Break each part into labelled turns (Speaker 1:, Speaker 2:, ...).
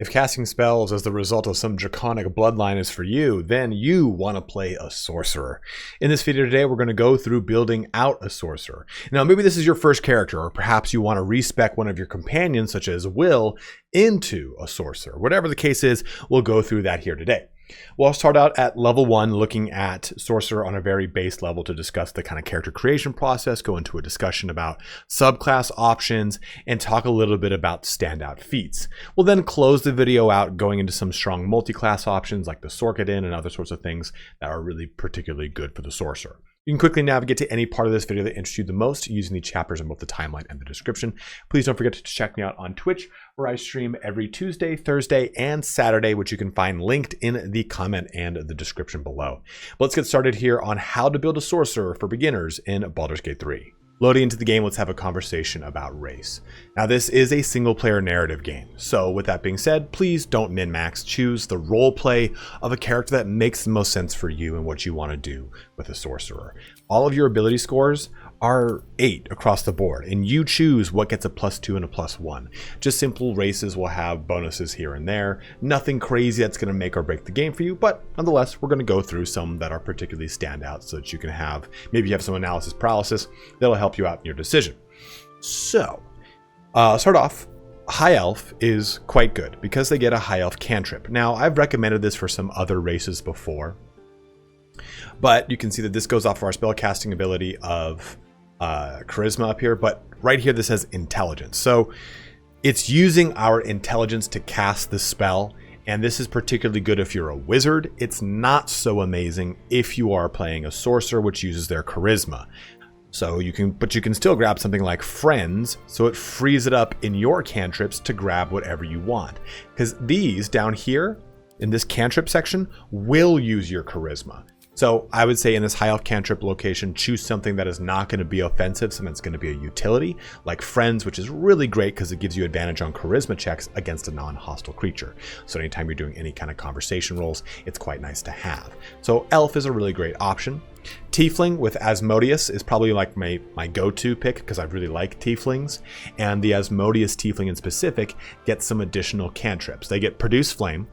Speaker 1: If casting spells as the result of some Draconic Bloodline is for you, then you want to play a Sorcerer. In this video today, we're going to go through building out a Sorcerer. Now, maybe this is your first character, or perhaps you want to respec one of your companions, such as Will, into a Sorcerer. Whatever the case is, we'll go through that here today. We'll start out at level 1, looking at Sorcerer on a very base level to discuss the kind of character creation process, go into a discussion about subclass options, and talk a little bit about standout feats. We'll then close the video out going into some strong multi-class options like the Sorcadin and other sorts of things that are really particularly good for the Sorcerer. You can quickly navigate to any part of this video that interests you the most using the chapters in both the timeline and the description. Please don't forget to check me out on Twitch, where I stream every Tuesday, Thursday, and Saturday, which you can find linked in the comment and the description below. But let's get started here on how to build a Sorcerer for beginners in Baldur's Gate 3. Loading into the game, let's have a conversation about race. Now, this is a single-player narrative game, so with that being said, please don't min-max. Choose the role play of a character that makes the most sense for you and what you want to do with a Sorcerer. All of your ability scores are 8 across the board, and you choose what gets a +2 and a +1. Just simple races will have bonuses here and there. Nothing crazy that's going to make or break the game for you, but nonetheless, we're going to go through some that are particularly standout so that you can have, maybe you have some analysis paralysis that'll help you out in your decision. So, start off. High Elf is quite good because they get a High Elf cantrip. Now, I've recommended this for some other races before, but you can see that this goes off of our spellcasting ability of charisma up here, but right here this says intelligence. So it's using our intelligence to cast the spell, and this is particularly good if you're a wizard. It's not so amazing if you are playing a sorcerer, which uses their charisma. So you can still grab something like Friends, so it frees it up in your cantrips to grab whatever you want. Because these down here in this cantrip section will use your charisma. So I would say in this high elf cantrip location, choose something that is not going to be offensive, something that's going to be a utility, like Friends, which is really great because it gives you advantage on charisma checks against a non-hostile creature. So anytime you're doing any kind of conversation rolls, it's quite nice to have. So elf is a really great option. Tiefling with Asmodeus is probably like my go-to pick because I really like Tieflings. And the Asmodeus Tiefling in specific gets some additional cantrips. They get Produce Flame,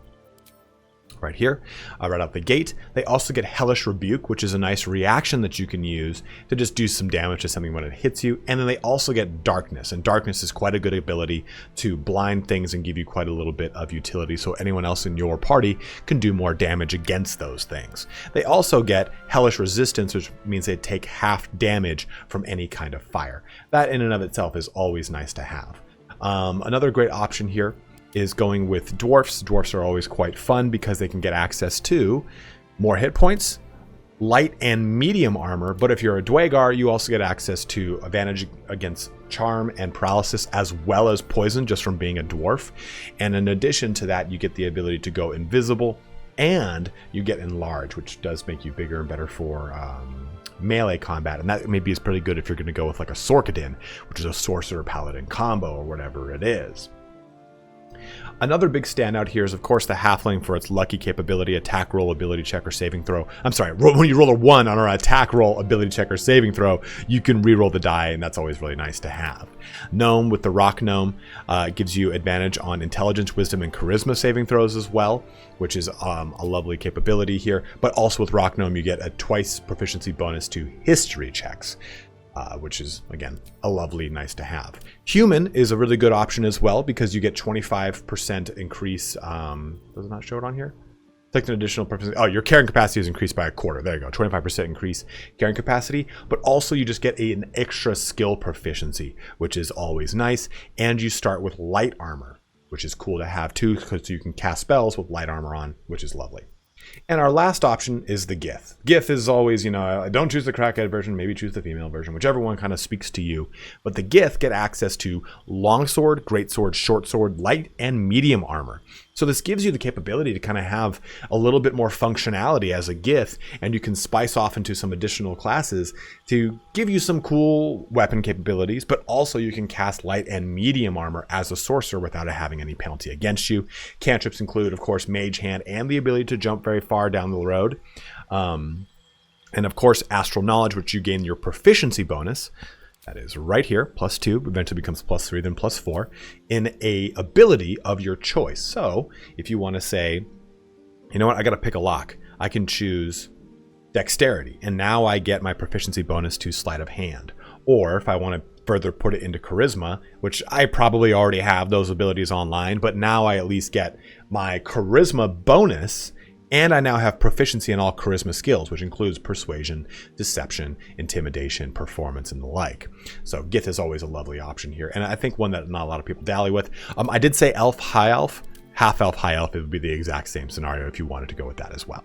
Speaker 1: right here, right out the gate. They also get Hellish Rebuke, which is a nice reaction that you can use to just do some damage to something when it hits you. And then they also get Darkness, and Darkness is quite a good ability to blind things and give you quite a little bit of utility, so anyone else in your party can do more damage against those things. They also get Hellish Resistance, which means they take half damage from any kind of fire. That in and of itself is always nice to have. Another great option here is going with dwarfs. Dwarfs are always quite fun because they can get access to more hit points, light and medium armor, but if you're a Dwagar, you also get access to advantage against charm and paralysis as well as poison just from being a dwarf. And in addition to that, you get the ability to go invisible and you get enlarge, which does make you bigger and better for melee combat, and that maybe is pretty good if you're going to go with like a Sorcadin, which is a sorcerer paladin combo or whatever it is. Another big standout here is, of course, the Halfling for its lucky capability, attack roll, ability check, or saving throw. I'm sorry, when you roll a 1 on our attack roll, ability check, or saving throw, you can re-roll the die, and that's always really nice to have. Gnome with the Rock Gnome gives you advantage on intelligence, wisdom, and charisma saving throws as well, which is a lovely capability here. But also with Rock Gnome, you get a twice proficiency bonus to history checks. Which is, again, a lovely nice to have. Human is a really good option as well because you get 25% increase. Does it not show it on here? Take an additional proficiency. Oh, your carrying capacity is increased by a quarter. There you go, 25% increase carrying capacity. But also you just get an extra skill proficiency, which is always nice. And you start with light armor, which is cool to have too because you can cast spells with light armor on, which is lovely. And our last option is the Gith. Gith is always, don't choose the crackhead version, maybe choose the female version, whichever one kind of speaks to you. But the Gith get access to longsword, greatsword, short sword, light, and medium armor. So this gives you the capability to kind of have a little bit more functionality as a Gith, and you can spice off into some additional classes to give you some cool weapon capabilities, but also you can cast light and medium armor as a sorcerer without it having any penalty against you. Cantrips include, of course, Mage Hand and the ability to jump very far down the road. And of course, Astral Knowledge, which you gain your proficiency bonus. That is right here, +2, eventually becomes +3, then +4, in a ability of your choice. So if you want to say, you know what, I got to pick a lock, I can choose Dexterity, and now I get my proficiency bonus to Sleight of Hand. Or if I want to further put it into Charisma, which I probably already have those abilities online, but now I at least get my Charisma bonus, and I now have proficiency in all Charisma skills, which includes Persuasion, Deception, Intimidation, Performance, and the like. So Gith is always a lovely option here, and I think one that not a lot of people dally with. I did say Elf, High Elf. Half Elf, High Elf, it would be the exact same scenario if you wanted to go with that as well.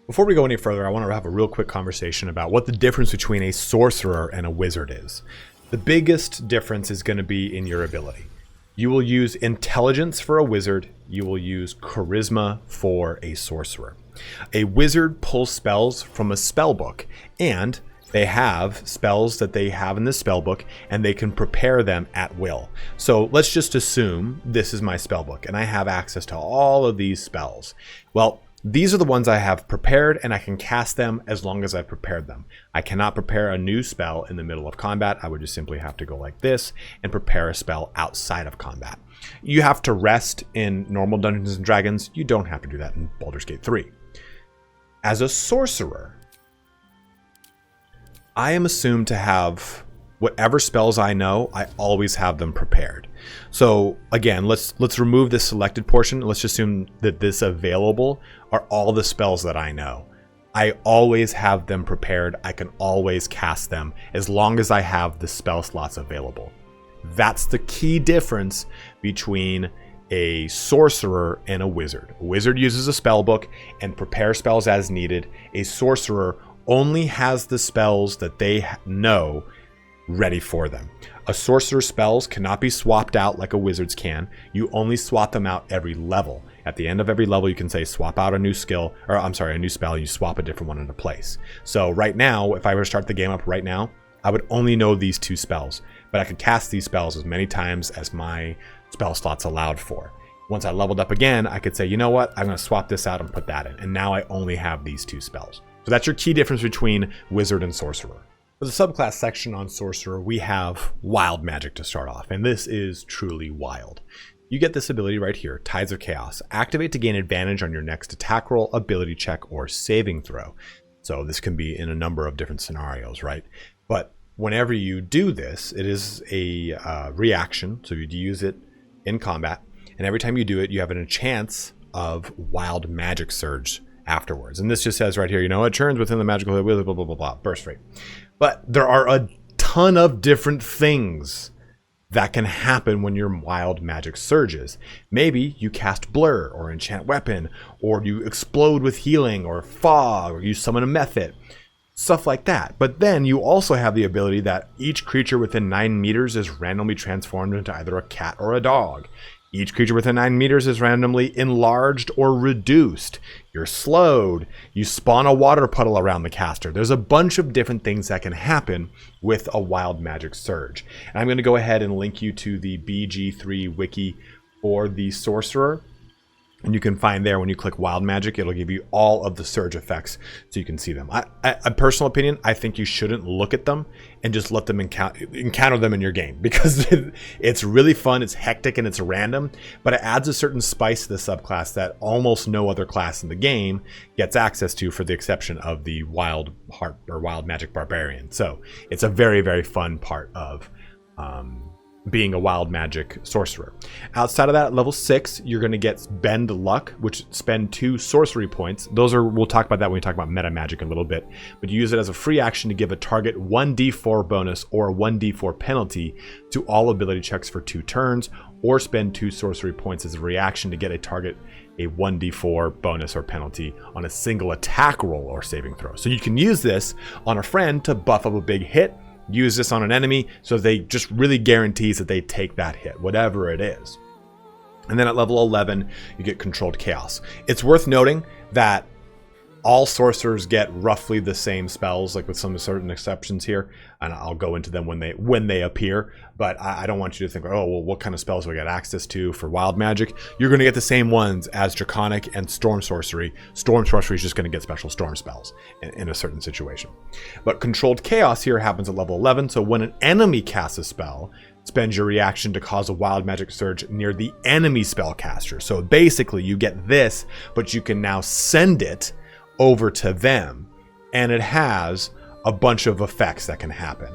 Speaker 1: Before we go any further, I want to have a real quick conversation about what the difference between a Sorcerer and a Wizard is. The biggest difference is going to be in your ability. You will use Intelligence for a Wizard. You will use Charisma for a Sorcerer. A Wizard pulls spells from a spell book, and they have spells that they have in the spell book, and they can prepare them at will. So let's just assume this is my spell book, and I have access to all of these spells. Well, these are the ones I have prepared, and I can cast them as long as I've prepared them. I cannot prepare a new spell in the middle of combat. I would just simply have to go like this and prepare a spell outside of combat. You have to rest in normal Dungeons & Dragons. You don't have to do that in Baldur's Gate 3. As a Sorcerer, I am assumed to have whatever spells I know, I always have them prepared. So again, let's remove this selected portion. Let's just assume that this available are all the spells that I know. I always have them prepared. I can always cast them as long as I have the spell slots available. That's the key difference between a Sorcerer and a Wizard. A Wizard uses a spell book and prepares spells as needed. A Sorcerer only has the spells that they know ready for them. A Sorcerer's spells cannot be swapped out like a Wizard's can. You only swap them out every level. At the end of every level, you can say swap out a new skill, or I'm sorry, a new spell, and you swap a different one into place. So right now, if I were to start the game up right now, I would only know these 2 spells, but I could cast these spells as many times as my spell slots allowed for. Once I leveled up again, I could say, you know what, I'm going to swap this out and put that in, and now I only have these 2 spells. So that's your key difference between Wizard and Sorcerer. For the subclass section on Sorcerer, we have Wild Magic to start off, and this is truly wild. You get this ability right here, Tides of Chaos. Activate to gain advantage on your next attack roll, ability check, or saving throw. So this can be in a number of different scenarios, right? But whenever you do this, it is a reaction, so you'd use it in combat, and every time you do it, you have a chance of Wild Magic Surge afterwards. And this just says right here, you know, it turns within the magical blah, blah, blah, blah, blah, burst rate. But there are a ton of different things that can happen when your Wild Magic surges. Maybe you cast Blur or Enchant Weapon, or you explode with healing or fog, or you summon a Method, stuff like that. But then you also have the ability that each creature within 9 meters is randomly transformed into either a cat or a dog. Each creature within 9 meters is randomly enlarged or reduced. You're slowed. You spawn a water puddle around the caster. There's a bunch of different things that can happen with a Wild Magic Surge. And I'm going to go ahead and link you to the BG3 wiki for the Sorcerer. And you can find there when you click Wild Magic, it'll give you all of the surge effects so you can see them. A personal opinion, I think you shouldn't look at them and just let them encounter them in your game, because it's really fun, it's hectic, and it's random, but it adds a certain spice to the subclass that almost no other class in the game gets access to, for the exception of the Wild Heart or Wild Magic Barbarian. So it's a very, very fun part of being a Wild Magic Sorcerer. Outside of that, at level 6, you're going to get Bend Luck, which spend 2 sorcery points. Those are, we'll talk about that when we talk about Metamagic a little bit, but you use it as a free action to give a target 1d4 bonus or a 1d4 penalty to all ability checks for 2 turns, or spend 2 sorcery points as a reaction to get a target a 1d4 bonus or penalty on a single attack roll or saving throw. So you can use this on a friend to buff up a big hit, use this on an enemy, so they just really guarantees that they take that hit, whatever it is. And then at level 11, you get Controlled Chaos. It's worth noting that All sorcerers get roughly the same spells, like with some certain exceptions here, and I'll go into them when they appear. But I don't want you to think, oh, well, what kind of spells do I get access to for wild magic? You're going to get the same ones as Draconic and Storm Sorcery. Storm Sorcery is just going to get special storm spells in a certain situation. But Controlled Chaos here happens at level 11, so when an enemy casts a spell, spend your reaction to cause a wild magic surge near the enemy spellcaster. So basically, you get this, but you can now send it over to them, and it has a bunch of effects that can happen.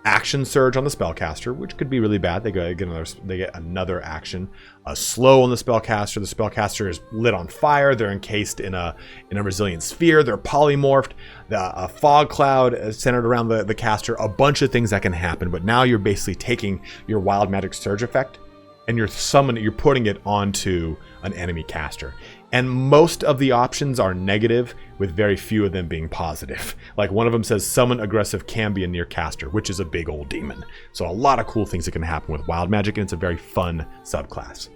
Speaker 1: Action surge on the spellcaster, which could be really bad. They get another action. A slow on the spellcaster. The spellcaster is lit on fire. They're encased in a resilient sphere. They're polymorphed. A fog cloud is centered around the caster. A bunch of things that can happen. But now you're basically taking your wild magic surge effect and you're putting it onto an enemy caster. And most of the options are negative, with very few of them being positive. Like one of them says summon aggressive Cambion near caster, which is a big old demon. So a lot of cool things that can happen with wild magic, and it's a very fun subclass.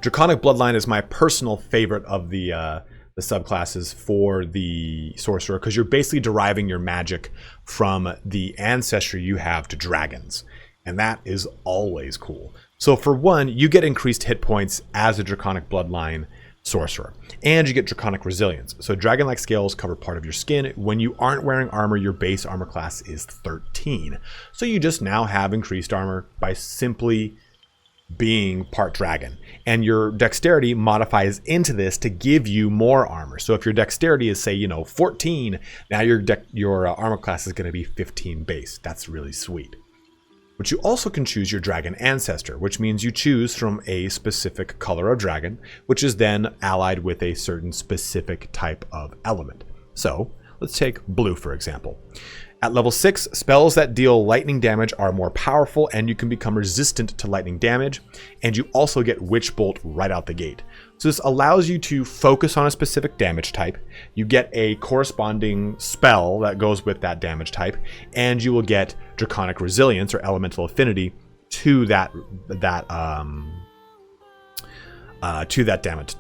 Speaker 1: Draconic Bloodline is my personal favorite of the subclasses for the sorcerer, because you're basically deriving your magic from the ancestry you have to dragons. And that is always cool. So for one, you get increased hit points as a Draconic Bloodline sorcerer, and you get Draconic Resilience. So dragon-like scales cover part of your skin. When you aren't wearing armor, your base armor class is 13. So you just now have increased armor by simply being part dragon. And your dexterity modifies into this to give you more armor. So if your dexterity is, say, 14, now your armor class is going to be 15 base. That's really sweet. But you also can choose your dragon ancestor, which means you choose from a specific color of dragon, which is then allied with a certain specific type of element. So let's take blue, for example. At level 6, spells that deal lightning damage are more powerful, and you can become resistant to lightning damage, and you also get Witch Bolt right out the gate. So this allows you to focus on a specific damage type. You get a corresponding spell that goes with that damage type, and you will get Draconic Resilience or Elemental Affinity to that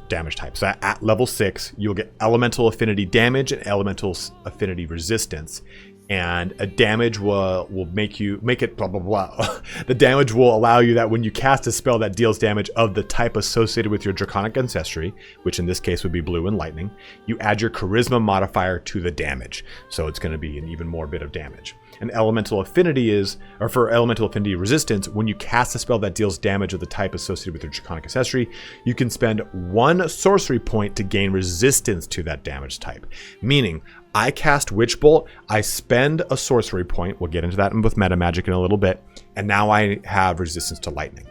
Speaker 1: damage type. So at level 6, you'll get Elemental Affinity damage and Elemental Affinity resistance. And a damage will make it blah blah blah. The damage will allow you that when you cast a spell that deals damage of the type associated with your Draconic ancestry, which in this case would be blue and lightning, you add your charisma modifier to the damage. So it's going to be an even more bit of damage. And elemental affinity for elemental affinity resistance, when you cast a spell that deals damage of the type associated with your Draconic ancestry, you can spend 1 sorcery point to gain resistance to that damage type. Meaning, I cast Witch Bolt, I spend a sorcery point, we'll get into that with Metamagic in a little bit, and now I have resistance to lightning.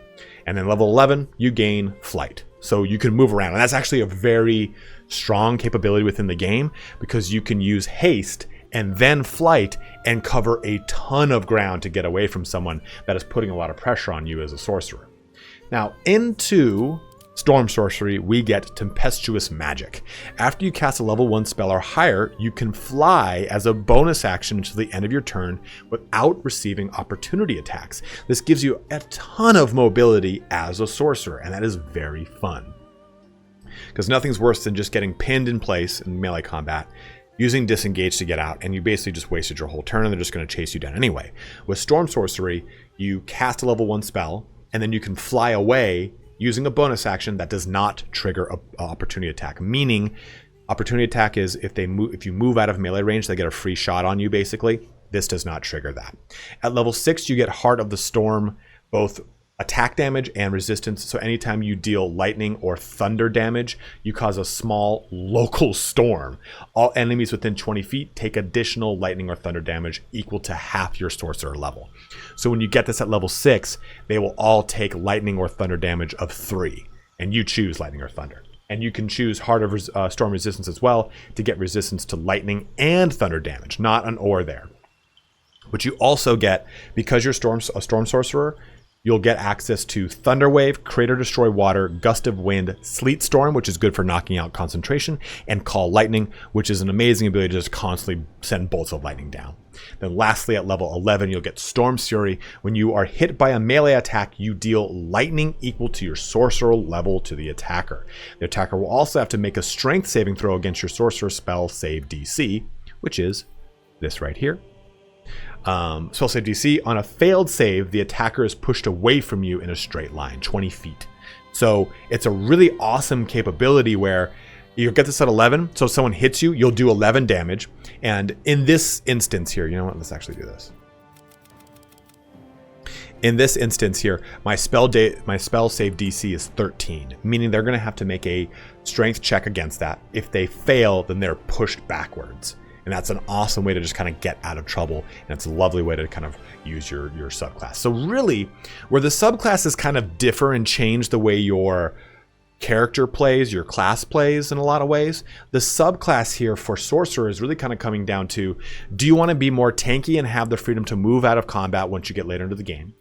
Speaker 1: And then level 11, you gain flight. So you can move around, and that's actually a very strong capability within the game, because you can use haste and then flight and cover a ton of ground to get away from someone that is putting a lot of pressure on you as a sorcerer. Now, into Storm Sorcery, we get Tempestuous Magic. After you cast a level 1 spell or higher, you can fly as a bonus action until the end of your turn without receiving opportunity attacks. This gives you a ton of mobility as a sorcerer, and that is very fun. Because nothing's worse than just getting pinned in place in melee combat, using disengage to get out, and you basically just wasted your whole turn and they're just going to chase you down anyway. With Storm Sorcery, you cast a level 1 spell, and then you can fly away using a bonus action that does not trigger an opportunity attack. Meaning, opportunity attack is if you move out of melee range, they get a free shot on you, basically. This does not trigger that. At level 6, you get Heart of the Storm, both attack damage and resistance. So anytime you deal lightning or thunder damage, you cause a small local storm. All enemies within 20 feet take additional lightning or thunder damage equal to half your sorcerer level. So when you get this at level 6, they will all take lightning or thunder damage of 3, and you choose lightning or thunder. And you can choose Heart of Storm Resistance as well to get resistance to lightning and thunder damage, not an or there. But you also get, because you're a Storm Sorcerer, you'll get access to Thunderwave, Crater Destroy Water, Gust of Wind, Sleet Storm, which is good for knocking out concentration, and Call Lightning, which is an amazing ability to just constantly send bolts of lightning down. Then lastly, at level 11, you'll get Storm Fury. When you are hit by a melee attack, you deal lightning equal to your sorcerer level to the attacker. The attacker will also have to make a strength saving throw against your sorcerer spell save DC, which is this right here. Spell save DC, on a failed save, the attacker is pushed away from you in a straight line, 20 feet. So it's a really awesome capability where you get this at 11, so if someone hits you, you'll do 11 damage. And in this instance here, you know what, let's actually do this. In this instance here, my spell save DC is 13, meaning they're gonna have to make a strength check against that. If they fail, then they're pushed backwards. And that's an awesome way to just kind of get out of trouble. And it's a lovely way to kind of use your subclass. So really, where the subclasses kind of differ and change the way your character plays, your class plays in a lot of ways, the subclass here for Sorcerer is really kind of coming down to, do you want to be more tanky and have the freedom to move out of combat once you get later into the game?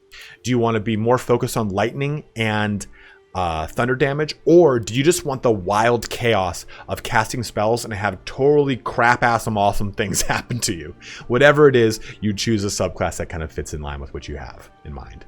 Speaker 1: Do you want to be more focused on lightning and thunder damage, or do you just want the wild chaos of casting spells and have totally crap-ass awesome things happen to you? Whatever it is, you choose a subclass that kind of fits in line with what you have in mind.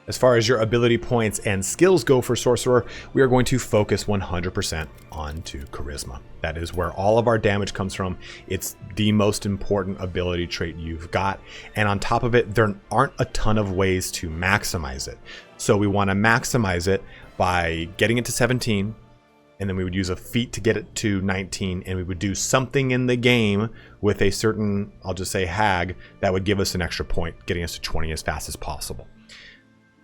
Speaker 1: As far as your ability points and skills go for Sorcerer, we are going to focus 100% onto Charisma. That is where all of our damage comes from. It's the most important ability trait you've got. And on top of it, there aren't a ton of ways to maximize it. So we want to maximize it by getting it to 17, and then we would use a feat to get it to 19, and we would do something in the game with a certain, I'll just say hag, that would give us an extra point, getting us to 20 as fast as possible.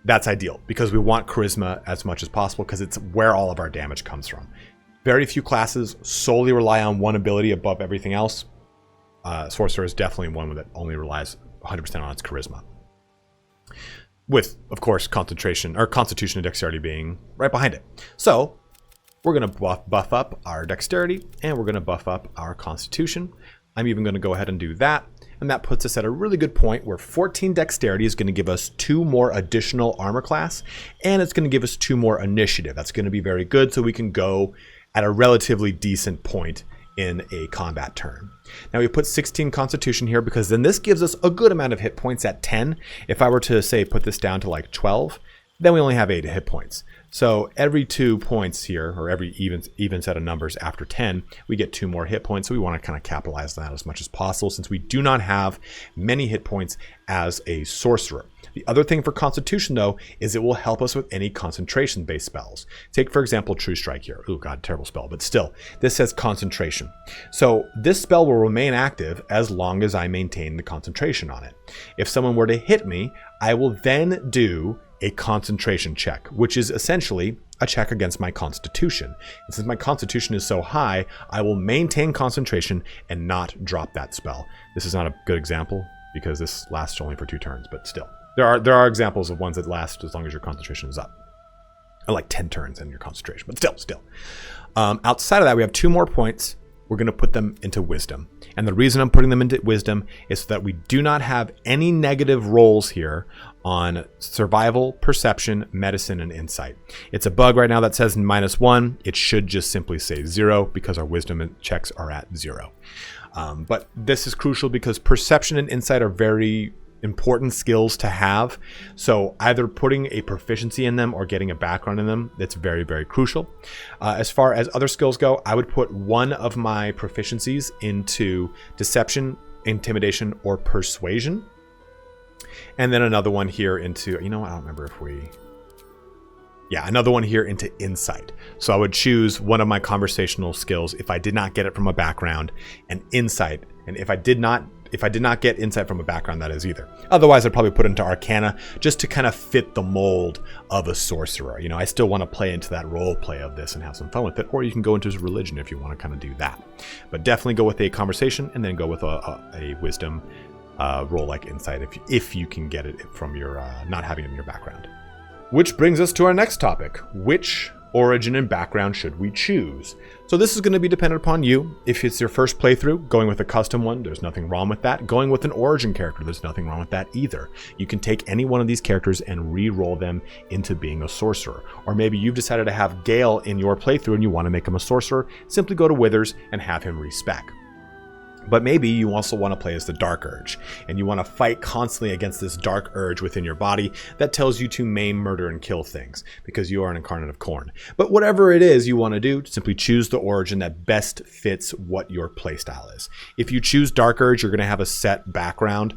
Speaker 1: That's ideal because we want charisma as much as possible because it's where all of our damage comes from. Very few classes solely rely on one ability above everything else. Sorcerer is definitely one that only relies 100% on its charisma. With, of course, concentration or constitution and dexterity being right behind it. So we're going to buff up our dexterity and we're going to buff up our constitution. I'm even going to go ahead and do that. And that puts us at a really good point where 14 dexterity is going to give us 2 more additional armor class, and it's going to give us 2 more initiative. That's going to be very good, so we can go at a relatively decent point in a combat turn. Now we put 16 constitution here because then this gives us a good amount of hit points at 10. If I were to say put this down to like 12, then we only have 8 hit points. So every 2 points here, or every even set of numbers after 10, we get 2 more hit points. So we want to kind of capitalize on that as much as possible since we do not have many hit points as a sorcerer. The other thing for Constitution, though, is it will help us with any concentration-based spells. Take, for example, True Strike here. Oh, God, terrible spell, but still, this says concentration. So this spell will remain active as long as I maintain the concentration on it. If someone were to hit me, I will then do a concentration check, which is essentially a check against my constitution. And since my constitution is so high, I will maintain concentration and not drop that spell. This is not a good example because this lasts only for 2 turns, but still. There are examples of ones that last as long as your concentration is up. Or like 10 turns in your concentration, but still. Outside of that, we have 2 more points. We're going to put them into wisdom. And the reason I'm putting them into wisdom is so that we do not have any negative rolls here on survival, perception, medicine, and insight. It's a bug right now that says -1. It should just simply say 0 because our wisdom checks are at 0. But this is crucial because perception and insight are very important skills to have. So either putting a proficiency in them or getting a background in them, that's very, very crucial. As far as other skills go, I would put one of my proficiencies into deception, intimidation, or persuasion. And then another one here into, you know what, I don't remember if we... Yeah, another one here into insight. So I would choose one of my conversational skills if I did not get it from a background, and insight. And if I did not get insight from a background, that is either. Otherwise, I'd probably put it into Arcana just to kind of fit the mold of a sorcerer. You know, I still want to play into that role play of this and have some fun with it. Or you can go into religion if you want to kind of do that. But definitely go with a conversation and then go with a wisdom roll like insight if you can get it from your not having it in your background. Which brings us to our next topic. Which origin and background should we choose? So this is going to be dependent upon you. If it's your first playthrough, going with a custom one, there's nothing wrong with that. Going with an origin character, there's nothing wrong with that either. You can take any one of these characters and re-roll them into being a sorcerer. Or maybe you've decided to have Gale in your playthrough and you want to make him a sorcerer, simply go to Withers and have him respec. But maybe you also want to play as the Dark Urge, and you want to fight constantly against this Dark Urge within your body that tells you to maim, murder, and kill things, because you are an incarnate of Khorne. But whatever it is you want to do, simply choose the origin that best fits what your playstyle is. If you choose Dark Urge, you're going to have a set background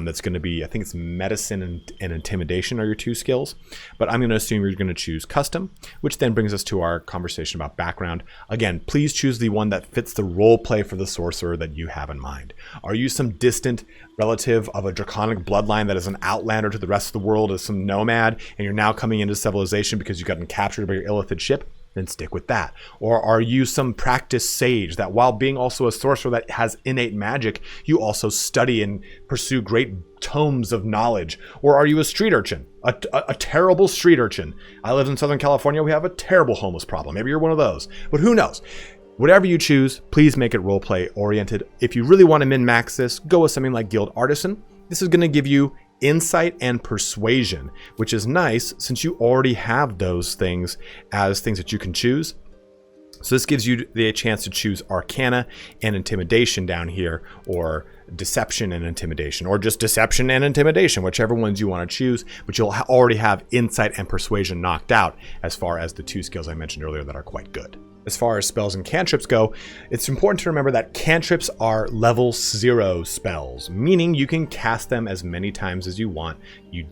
Speaker 1: that's going to be, I think it's Medicine and Intimidation are your 2 skills. But I'm going to assume you're going to choose Custom, which then brings us to our conversation about background. Again, please choose the one that fits the role play for the sorcerer that you have in mind. Are you some distant relative of a Draconic Bloodline that is an outlander to the rest of the world, as some nomad, and you're now coming into civilization because you got captured by your illithid ship? Then stick with that. Or are you some practiced sage that, while being also a sorcerer that has innate magic, you also study and pursue great tomes of knowledge? Or are you a street urchin, a terrible street urchin? I live in Southern California. We have a terrible homeless problem. Maybe you're one of those, but who knows? Whatever you choose, please make it roleplay oriented. If you really want to min-max this, go with something like Guild Artisan. This is going to give you insight and persuasion, which is nice since you already have those things as things that you can choose. So this gives you the chance to choose Arcana and Intimidation down here, or Deception and Intimidation, or just Deception and Intimidation, whichever ones you want to choose, but you'll already have Insight and Persuasion knocked out as far as the 2 skills I mentioned earlier that are quite good. As far as spells and cantrips go, it's important to remember that cantrips are level 0 spells, meaning you can cast them as many times as you want.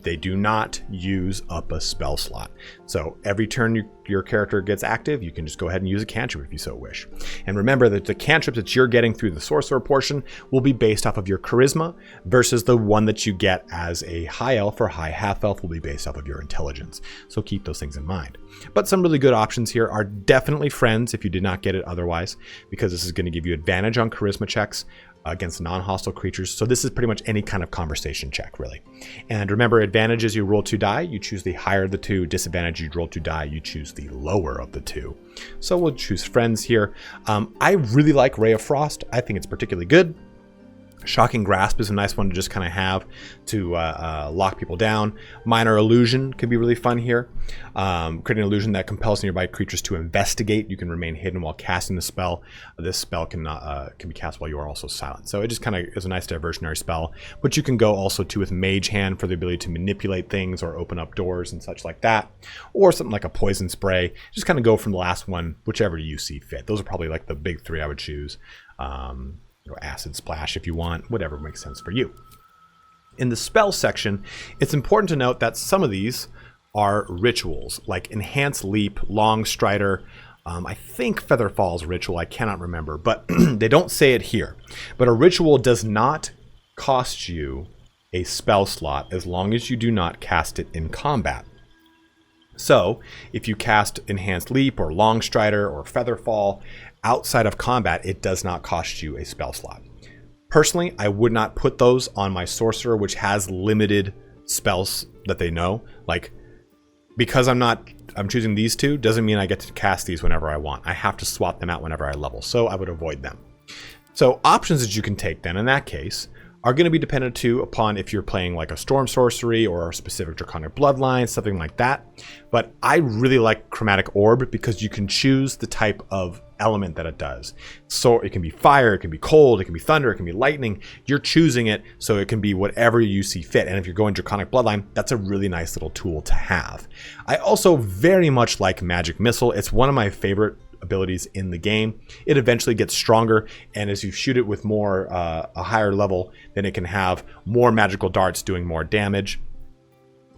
Speaker 1: They do not use up a spell slot. So every turn your character gets active, you can just go ahead and use a cantrip if you so wish. And remember that the cantrips that you're getting through the sorcerer portion will be based off of your charisma, versus the one that you get as a high elf or high half elf will be based off of your intelligence. So keep those things in mind. But some really good options here are definitely Friends if you did not get it otherwise, because this is going to give you advantage on charisma checks against non-hostile creatures. So this is pretty much any kind of conversation check, really. And remember, advantage is you roll 2 die, you choose the higher of the 2. Disadvantage, you roll 2 die, you choose the lower of the 2. So we'll choose Friends here. I really like Ray of Frost. I think it's particularly good. Shocking Grasp is a nice one to just kind of have to lock people down. Minor Illusion could be really fun here. Creating an illusion that compels nearby creatures to investigate. You can remain hidden while casting the spell. This spell can be cast while you are also silent. So it just kind of is a nice diversionary spell. But you can go also too with Mage Hand for the ability to manipulate things or open up doors and such like that. Or something like a Poison Spray. Just kind of go from the last one, whichever you see fit. Those are probably like the big 3 I would choose. Acid Splash if you want, whatever makes sense for you. In the spell section, it's important to note that some of these are rituals, like Enhanced Leap, Long Strider. I think Featherfall's ritual, I cannot remember, but they don't say it here. But a ritual does not cost you a spell slot as long as you do not cast it in combat. So if you cast Enhanced Leap or Long Strider or Featherfall outside of combat, it does not cost you a spell slot. Personally, I would not put those on my sorcerer, which has limited spells that they know. Like, because I'm choosing these 2, doesn't mean I get to cast these whenever I want. I have to swap them out whenever I level, so I would avoid them. So options that you can take then in that case are going to be dependent too upon if you're playing like a Storm Sorcery or a specific Draconic Bloodline, something like that. But I really like Chromatic Orb because you can choose the type of element that it does. So it can be fire, it can be cold, it can be thunder, it can be lightning. You're choosing it so it can be whatever you see fit. And if you're going Draconic Bloodline, that's a really nice little tool to have. I also very much like Magic Missile. It's one of my favorite abilities in the game. It eventually gets stronger, and as you shoot it with more a higher level, then it can have more magical darts doing more damage.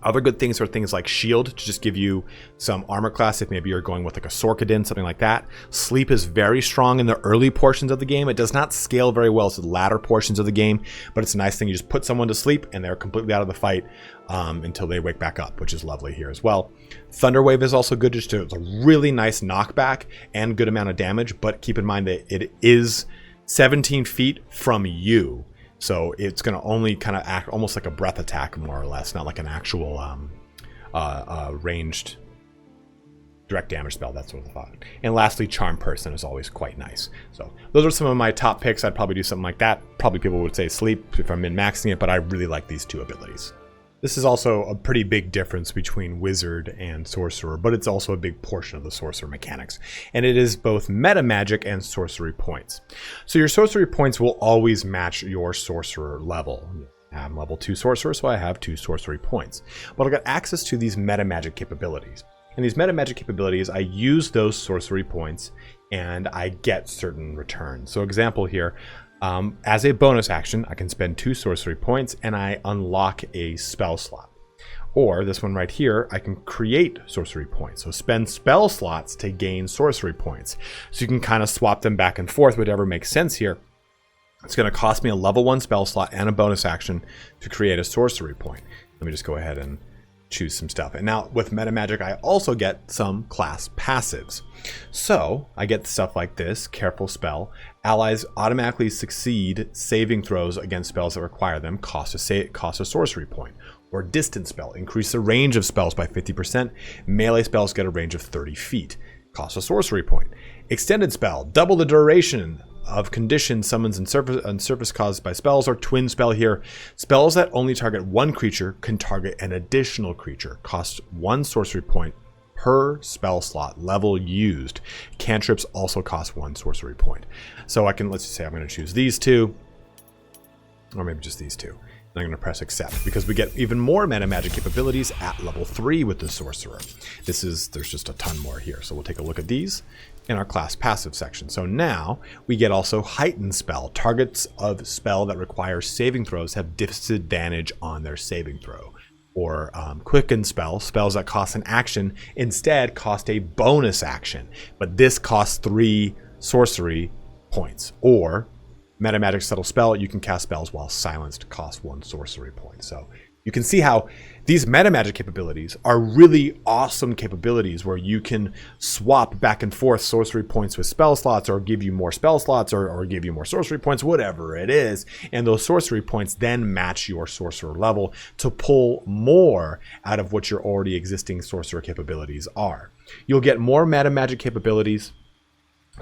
Speaker 1: Other good things are things like Shield to just give you some armor class if maybe you're going with like a Sorcadin, something like that. Sleep is very strong in the early portions of the game. It does not scale very well to the latter portions of the game, but it's a nice thing. You just put someone to sleep and they're completely out of the fight until they wake back up, which is lovely here as well. Thunderwave is also good. It's a really nice knockback and good amount of damage, but keep in mind that it is 17 feet from you. So it's going to only kind of act almost like a breath attack, more or less, not like an actual ranged direct damage spell, that sort of thought. And lastly, Charm Person is always quite nice. So those are some of my top picks. I'd probably do something like that. Probably people would say Sleep if I'm min-maxing it, but I really like these 2 abilities. This is also a pretty big difference between Wizard and Sorcerer, but it's also a big portion of the Sorcerer mechanics. And it is both Metamagic and Sorcery points. So your Sorcery points will always match your Sorcerer level. I'm level 2 Sorcerer, so I have 2 Sorcery points. But I've got access to these Metamagic capabilities. And these Metamagic capabilities, I use those Sorcery points and I get certain returns. So example here, as a bonus action, I can spend 2 Sorcery points and I unlock a spell slot. Or this one right here, I can create Sorcery points. So spend spell slots to gain Sorcery points. So you can kind of swap them back and forth, whatever makes sense here. It's going to cost me a level 1 spell slot and a bonus action to create a Sorcery point. Let me just go ahead and choose some stuff. And now with Metamagic, I also get some class passives. So I get stuff like this: Careful Spell. Allies automatically succeed saving throws against spells that require them, cost a Sorcery point. Or Distant Spell. Increase the range of spells by 50%. Melee spells get a range of 30 feet. Cost a Sorcery point. Extended Spell. Double the duration of conditions, summons, and surface caused by spells. Or Twin Spell here. Spells that only target one creature can target an additional creature. Cost 1 Sorcery point per spell slot level used. Cantrips also cost 1 Sorcery point. So I can, let's just say I'm going to choose these 2, or maybe just these 2. And I'm going to press accept because we get even more Metamagic capabilities at level 3 with the Sorcerer. There's just a ton more here. So we'll take a look at these in our class passive section. So now we get also Heightened Spell. Targets of spell that require saving throws have disadvantage on their saving throw. Or Quickened Spell. Spells that cost an action instead cost a bonus action. But this costs 3 Sorcery points. Or Metamagic Subtle Spell, you can cast spells while silenced, cost 1 Sorcery point. So you can see how these Metamagic capabilities are really awesome capabilities where you can swap back and forth Sorcery points with spell slots, or give you more spell slots, or give you more Sorcery points, whatever it is. And those Sorcery points then match your Sorcerer level to pull more out of what your already existing Sorcerer capabilities are. You'll get more Metamagic capabilities.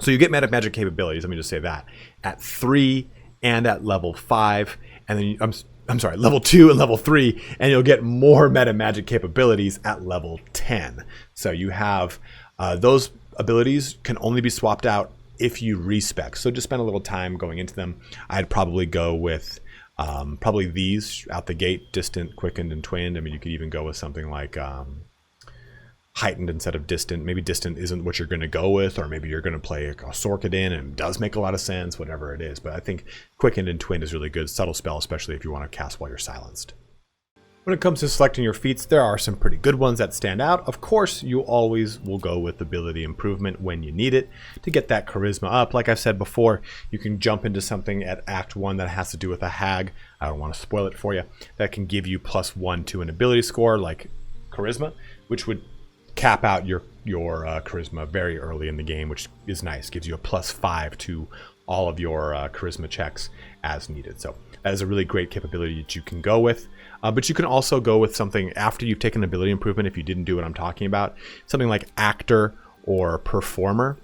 Speaker 1: So you get Metamagic capabilities, let me just say that, at 3 and at level 5, and then I'm sorry, level 2 and level 3, and you'll get more Metamagic capabilities at level 10. So you have those abilities can only be swapped out if you respec. So just spend a little time going into them. I'd probably go with probably these out the gate: Distant, Quickened, and Twinned. I mean, you could even go with something like Heightened instead of Distant. Maybe Distant isn't what you're going to go with, or maybe you're going to play a Sorcadin and it does make a lot of sense, whatever it is. But I think Quickened and Twinned is really good. Subtle Spell, especially if you want to cast while you're silenced. When it comes to selecting your feats, there are some pretty good ones that stand out. Of course, you always will go with Ability Improvement when you need it to get that charisma up. Like I've said before, you can jump into something at Act 1 that has to do with a hag. I don't want to spoil it for you. That can give you +1 to an ability score like Charisma, which would cap out your charisma very early in the game, which is nice. Gives you a +5 to all of your charisma checks as needed. So that is a really great capability that you can go with. But you can also go with something after you've taken ability improvement, if you didn't do what I'm talking about. Something like Actor or Performer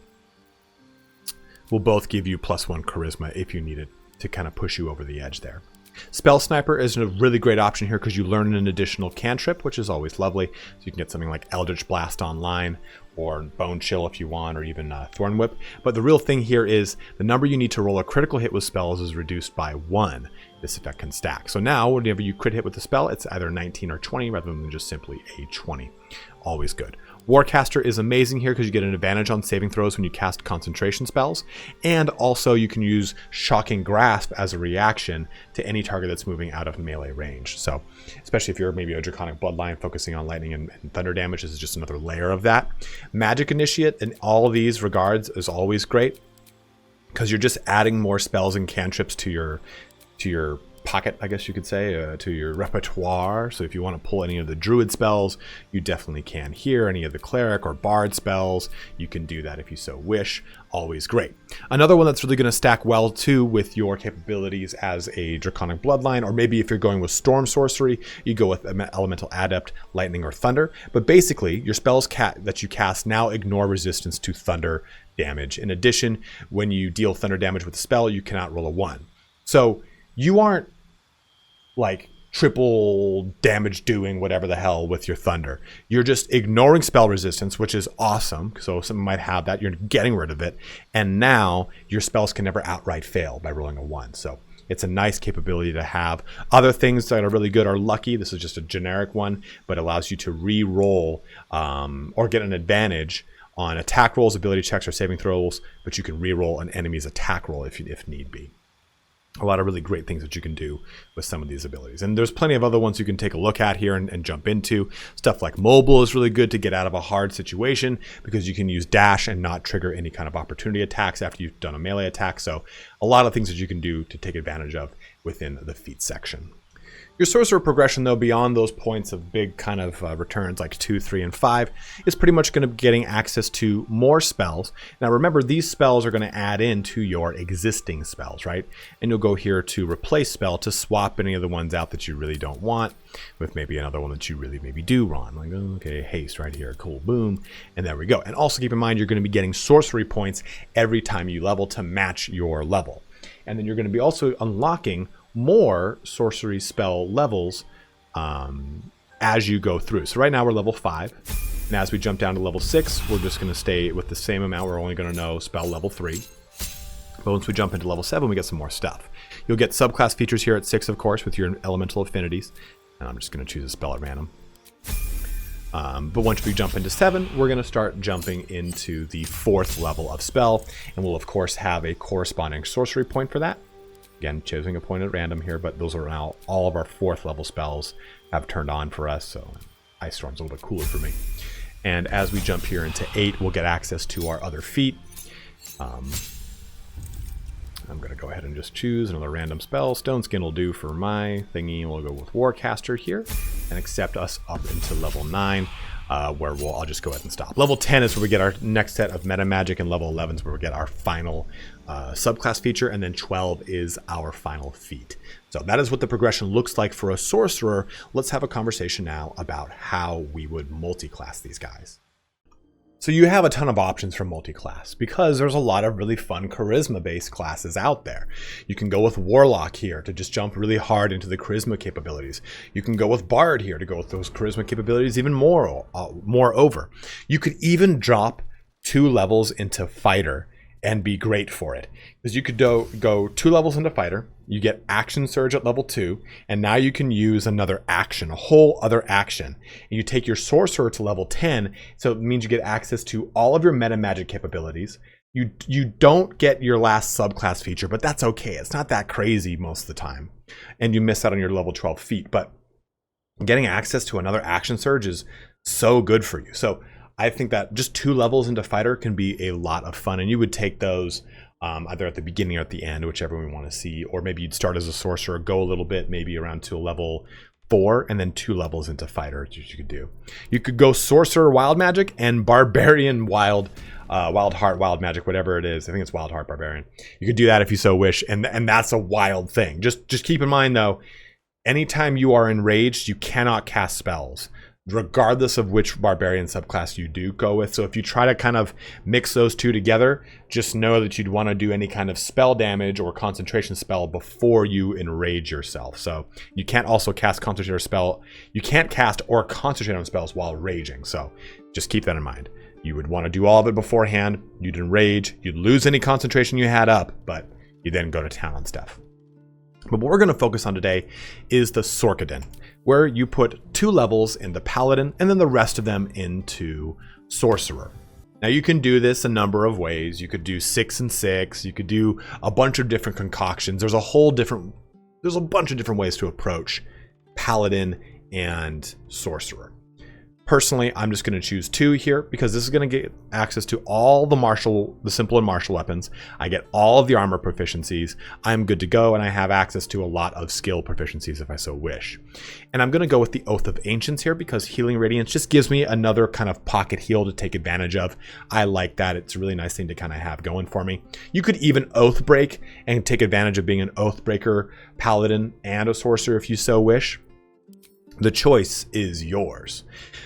Speaker 1: will both give you +1 charisma if you need it to kind of push you over the edge there. Spell Sniper is a really great option here because you learn an additional cantrip, which is always lovely. So you can get something like Eldritch Blast online, or Bone Chill if you want, or even Thorn Whip. But the real thing here is the number you need to roll a critical hit with spells is reduced by 1. This effect can stack. So now whenever you crit hit with the spell, it's either 19 or 20 rather than just simply a 20. Always good. Warcaster is amazing here because you get an advantage on saving throws when you cast concentration spells, and also you can use Shocking Grasp as a reaction to any target that's moving out of melee range. So especially if you're maybe a Draconic Bloodline focusing on lightning and thunder damage, this is just another layer of that. Magic Initiate in all of these regards is always great because you're just adding more spells and cantrips to your pocket, I guess you could say, to your repertoire. So if you want to pull any of the druid spells, you definitely can here. Any of the cleric or bard spells, you can do that if you so wish. Always great. Another one that's really going to stack well too with your capabilities as a Draconic Bloodline, or maybe if you're going with Storm Sorcery, you go with Elemental Adept, Lightning, or Thunder. But basically, your spells that you cast now ignore resistance to thunder damage. In addition, when you deal thunder damage with a spell, you cannot roll a 1. So you aren't like triple damage doing whatever the hell with your thunder. You're just ignoring spell resistance, which is awesome. So someone might have that. You're getting rid of it. And now your spells can never outright fail by rolling a 1. So it's a nice capability to have. Other things that are really good are Lucky. This is just a generic one, but allows you to re-roll or get an advantage on attack rolls, ability checks, or saving throws, but you can re-roll an enemy's attack roll if need be. A lot of really great things that you can do with some of these abilities. And there's plenty of other ones you can take a look at here and jump into. Stuff like Mobile is really good to get out of a hard situation because you can use dash and not trigger any kind of opportunity attacks after you've done a melee attack. So a lot of things that you can do to take advantage of within the feat section. Your Sorcerer Progression, though, beyond those points of big kind of returns like 2, 3, and 5, is pretty much going to be getting access to more spells. Now, remember, these spells are going to add into your existing spells, right? And you'll go here to replace spell to swap any of the ones out that you really don't want with maybe another one that you really maybe do want. Like, okay, haste right here, cool, boom, and there we go. And also keep in mind, you're going to be getting sorcery points every time you level to match your level. And then you're going to be also unlocking more sorcery spell levels as you go through. So right now we're level 5, and as we jump down to level 6, we're just going to stay with the same amount. We're only going to know spell level 3. But once we jump into level 7, we get some more stuff. You'll get subclass features here at 6, of course, with your elemental affinities. And I'm just going to choose a spell at random. But once we jump into 7, we're going to start jumping into the 4th level of spell, and we'll of course have a corresponding sorcery point for that. Again, choosing a point at random here, but those are now all of our 4th level spells have turned on for us, so Ice Storm's a little bit cooler for me. And as we jump here into 8, we'll get access to our other feat. I'm going to go ahead and just choose another random spell. Stone Skin will do for my thingy. We'll go with Warcaster here and accept us up into level 9. Where I'll just go ahead and stop. Level 10 is where we get our next set of Metamagic, and level 11 is where we get our final subclass feature, and then 12 is our final feat. So that is what the progression looks like for a sorcerer. Let's have a conversation now about how we would multi-class these guys. So you have a ton of options for multi-class because there's a lot of really fun charisma-based classes out there. You can go with Warlock here to just jump really hard into the charisma capabilities. You can go with Bard here to go with those charisma capabilities even more over. You could even drop 2 levels into Fighter and be great for it. Because you could go 2 levels into Fighter, you get Action Surge at level 2, and now you can use another action, a whole other action. And you take your Sorcerer to level 10, so it means you get access to all of your Metamagic capabilities. You don't get your last subclass feature, but that's okay. It's not that crazy most of the time. And you miss out on your level 12 feat, but getting access to another Action Surge is so good for you. So I think that just 2 levels into Fighter can be a lot of fun, and you would take those either at the beginning or at the end, whichever we want to see, or maybe you'd start as a sorcerer, go a little bit, maybe around to a level 4, and then 2 levels into Fighter, which you could do. You could go Sorcerer Wild Magic and Barbarian Wild Heart Wild Magic, whatever it is. I think it's Wild Heart Barbarian. You could do that if you so wish, and that's a wild thing. Just keep in mind though, anytime you are enraged, you cannot cast spells, regardless of which barbarian subclass you do go with. So if you try to kind of mix those two together, just know that you'd want to do any kind of spell damage or concentration spell before you enrage yourself. So you can't also cast concentrate or spell. You can't cast or concentrate on spells while raging. So just keep that in mind. You would want to do all of it beforehand. You'd enrage, you'd lose any concentration you had up, but you then go to town on stuff. But what we're going to focus on today is the Sorcadin, where you put 2 levels into Paladin and then the rest of them into Sorcerer. Now you can do this a number of ways. You could do 6 and 6. You could do a bunch of different concoctions. There's a bunch of different ways to approach Paladin and Sorcerer. Personally, I'm just going to choose 2 here because this is going to get access to all the simple and martial weapons. I get all of the armor proficiencies. I'm good to go, and I have access to a lot of skill proficiencies if I so wish. And I'm going to go with the Oath of Ancients here because Healing Radiance just gives me another kind of pocket heal to take advantage of. I like that. It's a really nice thing to kind of have going for me. You could even Oath Break and take advantage of being an Oath Breaker Paladin and a Sorcerer if you so wish. The choice is yours.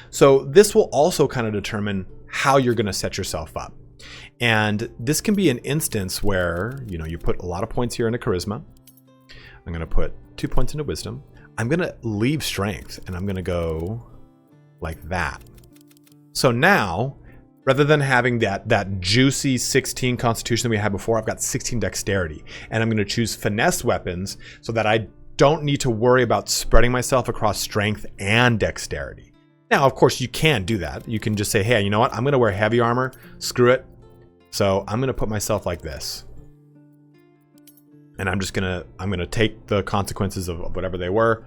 Speaker 1: So this will also kind of determine how you're going to set yourself up. And this can be an instance where, you put a lot of points here into Charisma. I'm going to put 2 points into Wisdom. I'm going to leave strength and I'm going to go like that. So now, rather than having that juicy 16 constitution that we had before, I've got 16 dexterity. And I'm going to choose finesse weapons so that I don't need to worry about spreading myself across strength and dexterity. Now, of course, you can do that. You can just say, hey, you know what? I'm going to wear heavy armor. Screw it. So I'm going to put myself like this. And I'm going to take the consequences of whatever they were.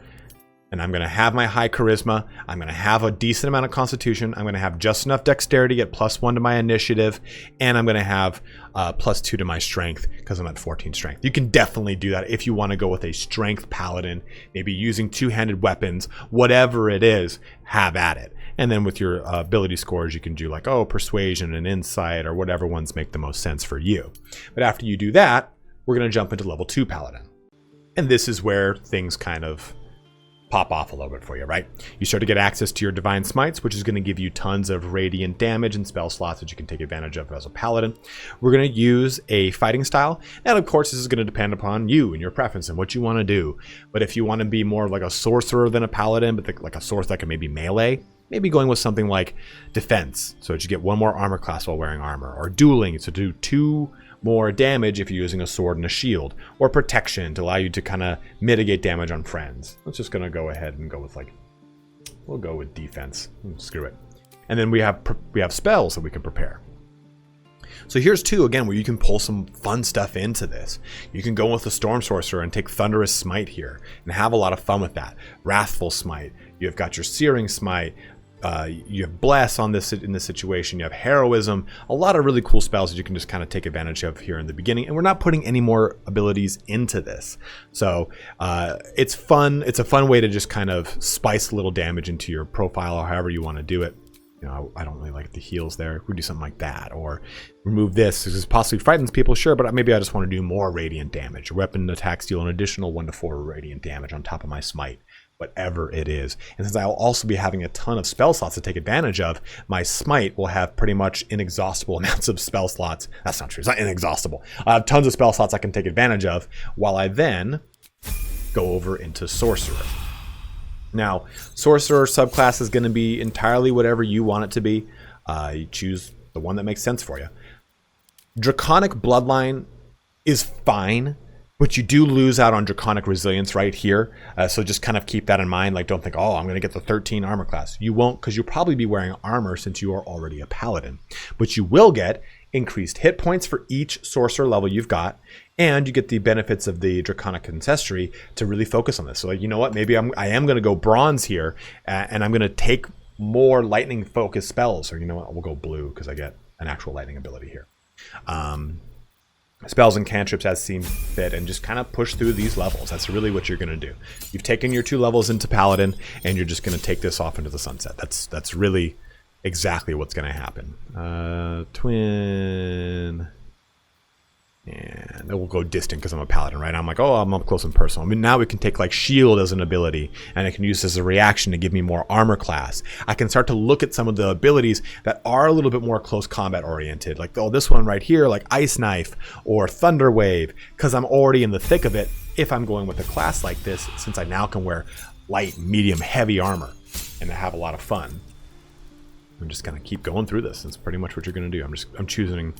Speaker 1: And I'm going to have my high charisma. I'm going to have a decent amount of constitution. I'm going to have just enough dexterity to get +1 to my initiative. And I'm going to have +2 to my strength because I'm at 14 strength. You can definitely do that if you want to go with a strength paladin, maybe using two-handed weapons, whatever it is, have at it. And then with your ability scores, you can do like, persuasion and insight or whatever ones make the most sense for you. But after you do that, we're going to jump into level 2 paladin. And this is where things kind of pop off a little bit for you, right? You start to get access to your divine smites, which is going to give you tons of radiant damage and spell slots that you can take advantage of as a paladin. We're going to use a fighting style, and of course this is going to depend upon you and your preference and what you want to do. But if you want to be more like a sorcerer than a paladin, but like a sorcerer that can maybe melee, maybe going with something like defense, so that you get 1 more armor class while wearing armor, or dueling, so do 2 more damage if you're using a sword and a shield, or protection to allow you to kind of mitigate damage on friends. Let's just gonna go ahead and go with we'll go with defense. Screw it. And then we have spells that we can prepare. So here's 2 again where you can pull some fun stuff into this. You can go with the Storm Sorcerer and take Thunderous Smite here and have a lot of fun with that. Wrathful Smite. You've got your Searing Smite. You have Bless in this situation. You have Heroism. A lot of really cool spells that you can just kind of take advantage of here in the beginning. And we're not putting any more abilities into this. So it's fun. It's a fun way to just kind of spice a little damage into your profile or however you want to do it. You know, I don't really like the heals there. We do something like that, or remove this. This possibly frightens people, sure, but maybe I just want to do more radiant damage. Weapon attacks deal an additional 1 to 4 radiant damage on top of my smite, whatever it is. And since I'll also be having a ton of spell slots to take advantage of, my smite will have pretty much inexhaustible amounts of spell slots. That's not true. It's not inexhaustible. I have tons of spell slots I can take advantage of, while I then go over into sorcerer. Now, Sorcerer Subclass is going to be entirely whatever you want it to be. You choose the one that makes sense for you. Draconic Bloodline is fine, but you do lose out on Draconic Resilience right here. So just kind of keep that in mind. Like, don't think, I'm going to get the 13 armor class. You won't, because you'll probably be wearing armor since you are already a paladin. But you will get increased hit points for each sorcerer level you've got, and you get the benefits of the Draconic Ancestry to really focus on this. So like, you know what, maybe I am going to go bronze here, and I'm going to take more lightning focused spells, or you know what, we'll go blue because I get an actual lightning ability here. Spells and cantrips as seen fit, and just kind of push through these levels. That's really what you're going to do. You've taken your 2 levels into paladin, and you're just going to take this off into the sunset. That's really exactly what's going to happen. Twin, and then we'll go distant because I'm a paladin, right? I'm like, I'm up close and personal. I mean, now we can take like shield as an ability, and I can use this as a reaction to give me more armor class. I can start to look at some of the abilities that are a little bit more close combat oriented, like this one right here, like Ice Knife or Thunder Wave, because I'm already in the thick of it. If I'm going with a class like this, since I now can wear light, medium, heavy armor, and I have a lot of fun. I'm just gonna keep going through this. That's pretty much what you're gonna do. I'm choosing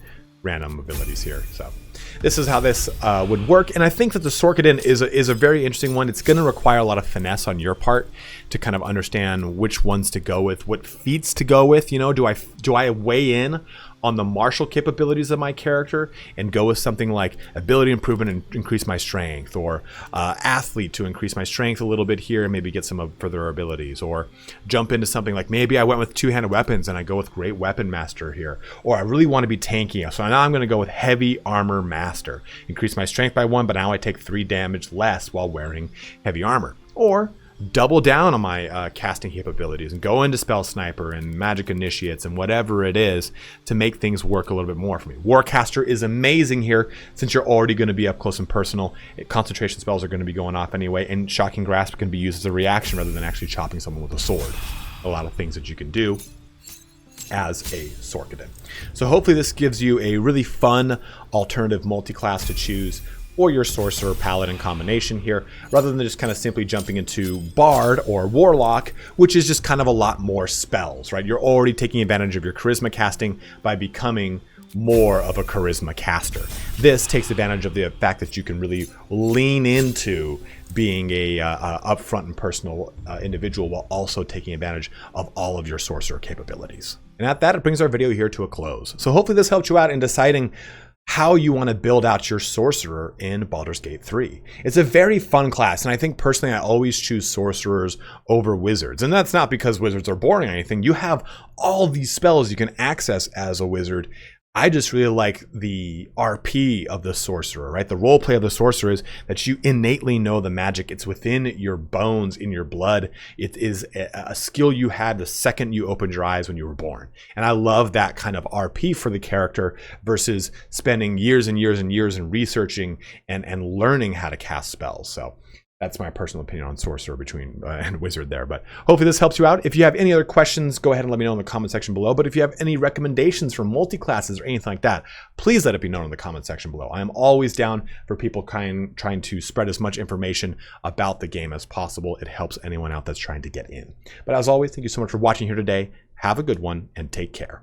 Speaker 1: random abilities here. So this is how this would work. And I think that the Sorcadin is a very interesting one. It's gonna require a lot of finesse on your part to kind of understand which ones to go with, what feats to go with. You know, do I weigh in on the martial capabilities of my character and go with something like ability improvement and increase my strength, or athlete to increase my strength a little bit here and maybe get some further abilities, or jump into something like maybe I went with 2-handed weapons and I go with great weapon master here, or I really want to be tanky, so now I'm going to go with heavy armor master, increase my strength by 1, but now I take 3 damage less while wearing heavy armor, or double down on my casting capabilities and go into Spell Sniper and Magic Initiates and whatever it is to make things work a little bit more for me. Warcaster is amazing here since you're already going to be up close and personal. Concentration spells are going to be going off anyway, and Shocking Grasp can be used as a reaction rather than actually chopping someone with a sword. A lot of things that you can do as a Sorcadin. So hopefully this gives you a really fun alternative multi-class to choose or your Sorcerer Paladin combination here, rather than just kind of simply jumping into Bard or Warlock, which is just kind of a lot more spells, right? You're already taking advantage of your charisma casting by becoming more of a charisma caster. This takes advantage of the fact that you can really lean into being a upfront and personal individual while also taking advantage of all of your sorcerer capabilities. And at that, it brings our video here to a close. So hopefully this helped you out in deciding how you want to build out your sorcerer in Baldur's Gate 3. It's a very fun class, and I think personally I always choose sorcerers over wizards. And that's not because wizards are boring or anything. You have all these spells you can access as a wizard. I just really like the RP of the sorcerer, right? The role play of the sorcerer is that you innately know the magic. It's within your bones, in your blood. It is a skill you had the second you opened your eyes when you were born. And I love that kind of RP for the character versus spending years and years and years in researching and learning how to cast spells. So that's my personal opinion on sorcerer and wizard there. But hopefully this helps you out. If you have any other questions, go ahead and let me know in the comment section below. But if you have any recommendations for multi-classes or anything like that, please let it be known in the comment section below. I am always down for people trying to spread as much information about the game as possible. It helps anyone out that's trying to get in. But as always, thank you so much for watching here today. Have a good one and take care.